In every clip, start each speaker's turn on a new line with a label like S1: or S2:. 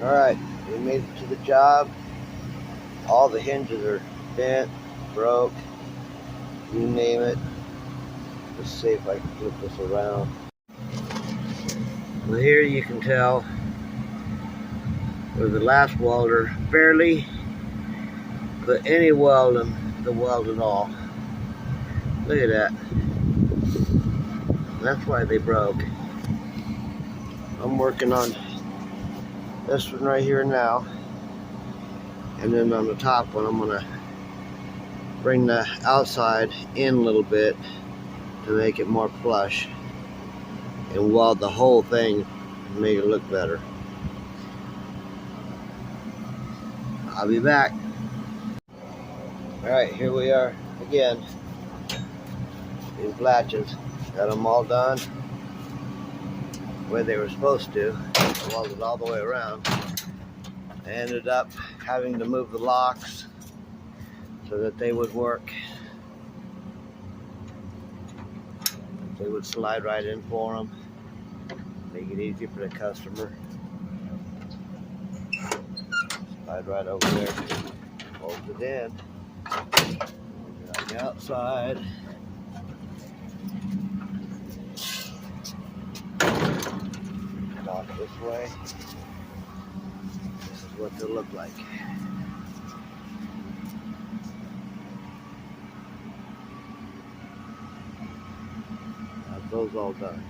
S1: Alright, we made it to the job. All the hinges are bent, broke, you name it. Let's see if I can flip this around. Well, here you can tell where the last welder barely put any weld in the weld at all. Look at that. That's why they broke. I'm working on this one right here now. And then on the top one, I'm gonna bring the outside in a little bit to make it more flush and weld the whole thing and make it look better. I'll be back. Alright, here we are again. These latches, got them all done the way they were supposed to. I welded all the way around. I ended up having to move the locks so that they would work. They would slide right in for them, make it easy for the customer. Slide right over there, fold it in. On the outside. Lock this way. This is what they'll look like. Got those all done.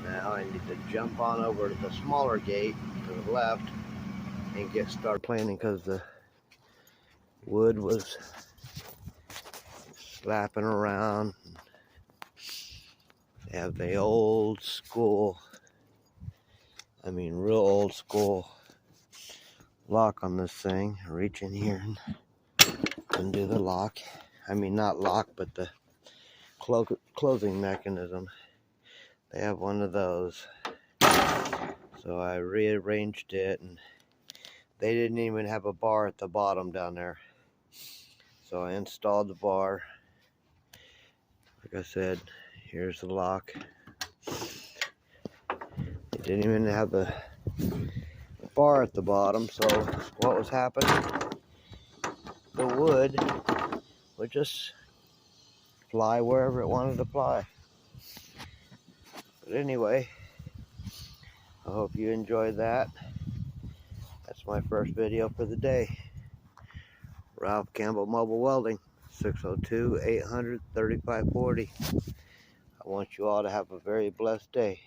S1: Now I need to jump on over to the smaller gate to the left and get started planing because the wood was slapping around. They have the old school, I mean real old school lock on this thing. Reach in here and undo the lock. I mean not lock, but the closing mechanism. They have one of those. So I rearranged it, and they didn't even have a bar at the bottom down there. So I installed the bar. Like I said, here's the lock. They didn't even have a bar at the bottom, so what was happening? The wood would just fly wherever it wanted to fly. But anyway, I hope you enjoyed that. That's my first video for the day. Ralph Campbell Mobile Welding, 602-800-3540. I want you all to have a very blessed day.